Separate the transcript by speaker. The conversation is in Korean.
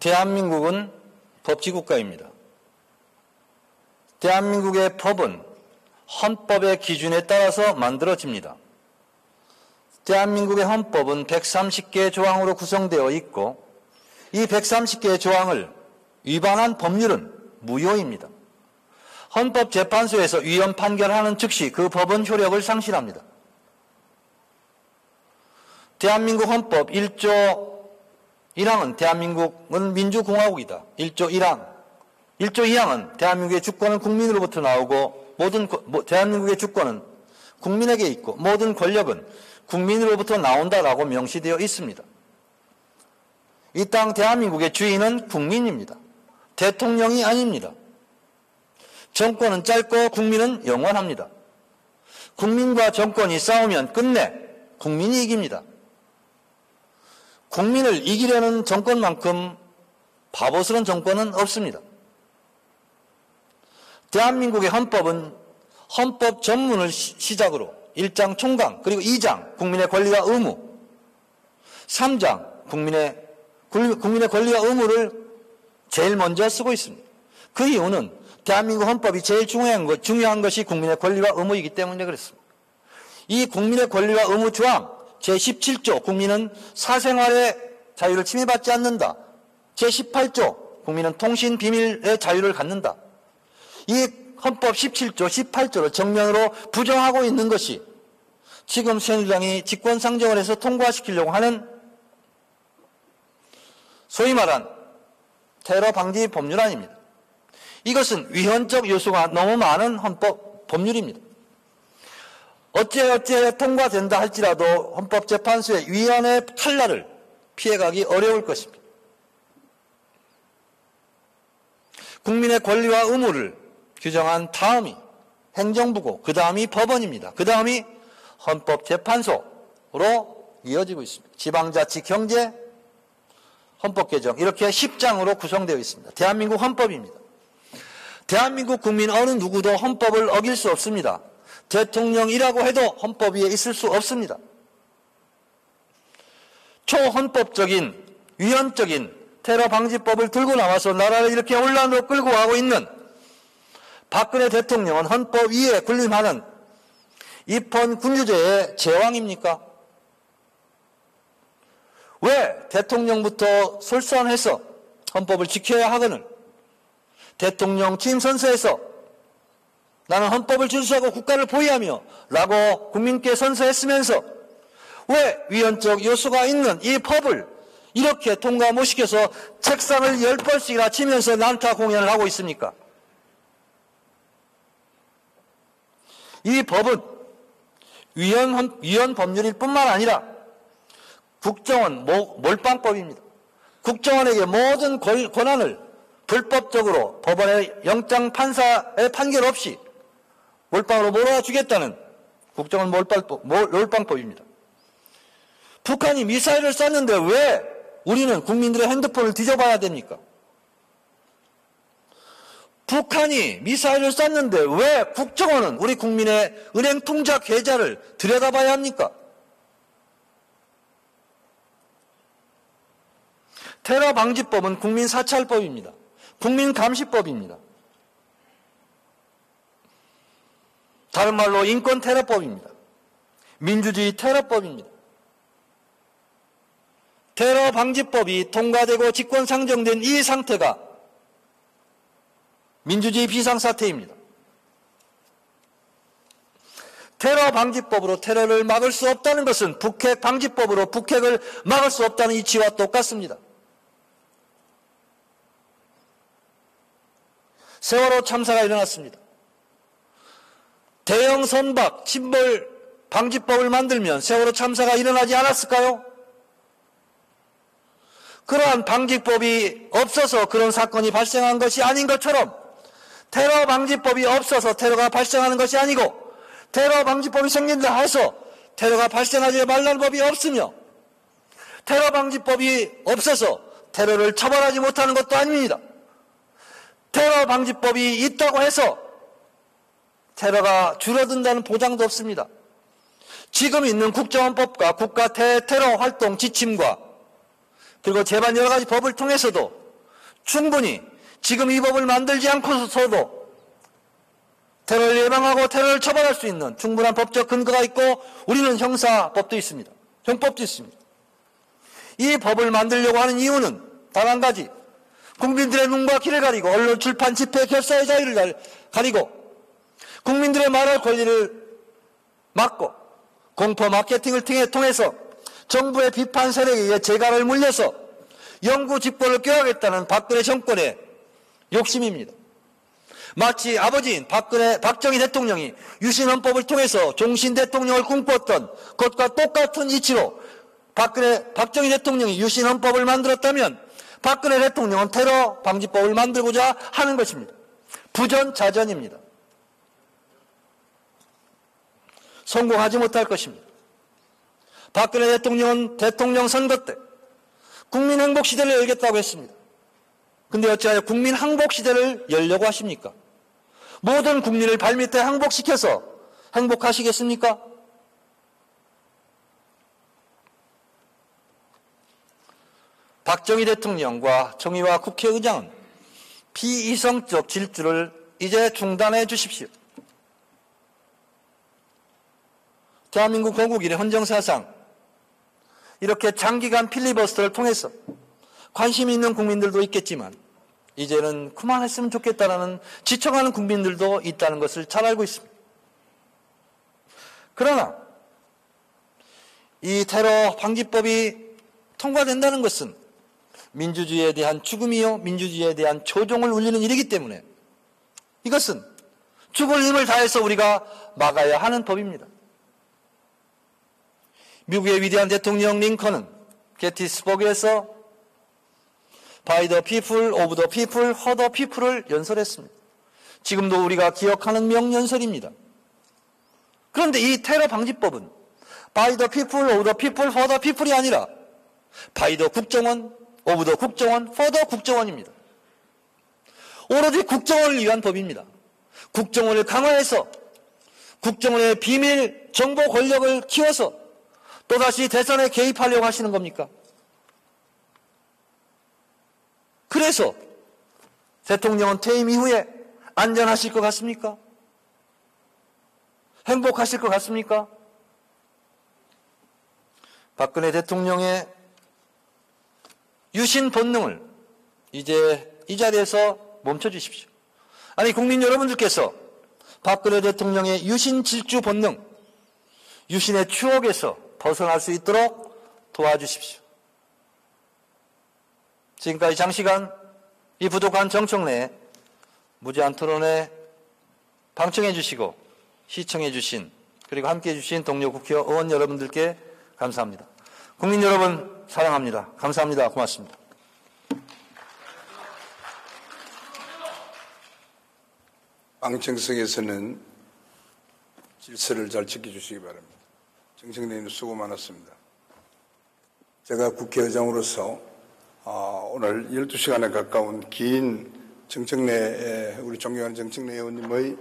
Speaker 1: 대한민국은 법치국가입니다. 대한민국의 법은 헌법의 기준에 따라서 만들어집니다. 대한민국의 헌법은 130개의 조항으로 구성되어 있고 이 130개의 조항을 위반한 법률은 무효입니다. 헌법재판소에서 위헌 판결하는 즉시 그 법은 효력을 상실합니다. 대한민국 헌법 1조 1항은 대한민국은 민주공화국이다. 1조 1항. 1조 2항은 대한민국의 주권은 국민으로부터 나오고 대한민국의 주권은 국민에게 있고 모든 권력은 국민으로부터 나온다라고 명시되어 있습니다. 이 땅 대한민국의 주인은 국민입니다. 대통령이 아닙니다. 정권은 짧고 국민은 영원합니다. 국민과 정권이 싸우면 끝내 국민이 이깁니다. 국민을 이기려는 정권만큼 바보스러운 정권은 없습니다. 대한민국의 헌법은 헌법 전문을 시작으로 1장 총강 그리고 2장 국민의 권리와 의무 3장 국민의 권리와 의무를 제일 먼저 쓰고 있습니다. 그 이유는 대한민국 헌법이 제일 중요한 것이 국민의 권리와 의무이기 때문에 그렇습니다. 이 국민의 권리와 의무 조항 제17조 국민은 사생활의 자유를 침해받지 않는다. 제18조 국민은 통신 비밀의 자유를 갖는다. 이 헌법 17조, 18조를 정면으로 부정하고 있는 것이 지금 새누리당이 직권상정을 해서 통과시키려고 하는 소위 말한 테러 방지 법률안입니다. 이것은 위헌적 요소가 너무 많은 법률입니다. 어찌 통과된다 할지라도 헌법재판소의 위헌의 칼날을 피해가기 어려울 것입니다. 국민의 권리와 의무를 규정한 다음이 행정부고 그 다음이 법원입니다. 그 다음이 헌법재판소로 이어지고 있습니다. 지방자치, 경제, 헌법개정 이렇게 10장으로 구성되어 있습니다. 대한민국 헌법입니다. 대한민국 국민 어느 누구도 헌법을 어길 수 없습니다. 대통령이라고 해도 헌법 위에 있을 수 없습니다. 초헌법적인 위헌적인 테러 방지법을 들고 나와서 나라를 이렇게 혼란으로 끌고 가고 있는 박근혜 대통령은 헌법 위에 군림하는 입헌 군주제의 제왕입니까? 왜 대통령부터 솔선해서 헌법을 지켜야 하거늘 대통령 취임 선서에서 나는 헌법을 준수하고 국가를 보위하며 라고 국민께 선서했으면서 왜 위헌적 요소가 있는 이 법을 이렇게 통과 못 시켜서 책상을 10번씩이나 치면서 난타 공연을 하고 있습니까? 이 법은 위헌 법률일 뿐만 아니라 국정원 몰빵법입니다. 국정원에게 모든 권한을 불법적으로 법원의 영장 판사의 판결 없이 몰빵으로 몰아주겠다는 국정원 몰빵법입니다. 북한이 미사일을 쐈는데 왜 우리는 국민들의 핸드폰을 뒤져봐야 됩니까? 북한이 미사일을 쐈는데 왜 국정원은 우리 국민의 은행 통장 계좌를 들여다봐야 합니까? 테러 방지법은 국민 사찰법입니다. 국민 감시법입니다. 다른 말로 인권 테러법입니다. 민주주의 테러법입니다. 테러 방지법이 통과되고 직권 상정된 이 상태가 민주주의 비상사태입니다. 테러 방지법으로 테러를 막을 수 없다는 것은 북핵 방지법으로 북핵을 막을 수 없다는 이치와 똑같습니다. 세월호 참사가 일어났습니다. 대형 선박 침몰 방지법을 만들면 세월호 참사가 일어나지 않았을까요? 그러한 방지법이 없어서 그런 사건이 발생한 것이 아닌 것처럼 테러 방지법이 없어서 테러가 발생하는 것이 아니고 테러 방지법이 생긴다 해서 테러가 발생하지 말라는 법이 없으며 테러 방지법이 없어서 테러를 처벌하지 못하는 것도 아닙니다. 테러 방지법이 있다고 해서 테러가 줄어든다는 보장도 없습니다. 지금 있는 국정원법과 국가 테러 활동 지침과 그리고 제반 여러 가지 법을 통해서도 충분히 지금 이 법을 만들지 않고서도 테러를 예방하고 테러를 처벌할 수 있는 충분한 법적 근거가 있고 우리는 형사법도 있습니다. 형법도 있습니다. 이 법을 만들려고 하는 이유는 단 한 가지, 국민들의 눈과 귀를 가리고 언론, 출판, 집회, 결사의 자유를 가리고 국민들의 말할 권리를 막고 공포 마케팅을 통해서 정부의 비판 세력에 의해 재갈을 물려서 영구 집권을 꾀하겠다는 박근혜 정권의 욕심입니다. 마치 아버지인 박정희 대통령이 유신헌법을 통해서 종신 대통령을 꿈꿨던 것과 똑같은 이치로 박정희 대통령이 유신헌법을 만들었다면 박근혜 대통령은 테러 방지법을 만들고자 하는 것입니다. 부전자전입니다. 성공하지 못할 것입니다. 박근혜 대통령은 대통령 선거 때 국민 행복 시대를 열겠다고 했습니다. 근데 어찌하여 국민 항복 시대를 열려고 하십니까? 모든 국민을 발밑에 항복시켜서 행복하시겠습니까? 박정희 대통령과 정의와 국회의장은 비이성적 질주를 이제 중단해 주십시오. 대한민국 건국 이래 헌정사상 이렇게 장기간 필리버스터를 통해서 관심 있는 국민들도 있겠지만 이제는 그만했으면 좋겠다라는 지쳐가는 국민들도 있다는 것을 잘 알고 있습니다. 그러나 이 테러 방지법이 통과된다는 것은 민주주의에 대한 죽음이요 민주주의에 대한 조종을 울리는 일이기 때문에 이것은 죽을 힘을 다해서 우리가 막아야 하는 법입니다. 미국의 위대한 대통령 링컨은 게티스버그에서 By the people, of the people, for the people을 연설했습니다. 지금도 우리가 기억하는 명연설입니다. 그런데 이 테러 방지법은 By the people, of the people, for the people이 아니라 By the 국정원, of the 국정원, for the 국정원입니다. 오로지 국정원을 위한 법입니다. 국정원을 강화해서 국정원의 비밀 정보 권력을 키워서 또다시 대선에 개입하려고 하시는 겁니까? 그래서 대통령은 퇴임 이후에 안전하실 것 같습니까? 행복하실 것 같습니까? 박근혜 대통령의 유신 본능을 이제 이 자리에서 멈춰주십시오. 아니 국민 여러분들께서 박근혜 대통령의 유신 질주 본능, 유신의 추억에서 벗어날 수 있도록 도와주십시오. 지금까지 장시간 이 부족한 정청 내에 무제한 토론에 방청해 주시고 시청해 주신 그리고 함께해 주신 동료 국회의원 여러분들께 감사합니다. 국민 여러분 사랑합니다. 감사합니다. 고맙습니다.
Speaker 2: 방청석에서는 질서를 잘 지켜주시기 바랍니다. 정청래님 수고 많았습니다. 제가 국회의장으로서 오늘 12시간에 가까운 긴 정청래 우리 존경하는 정청래 의원님의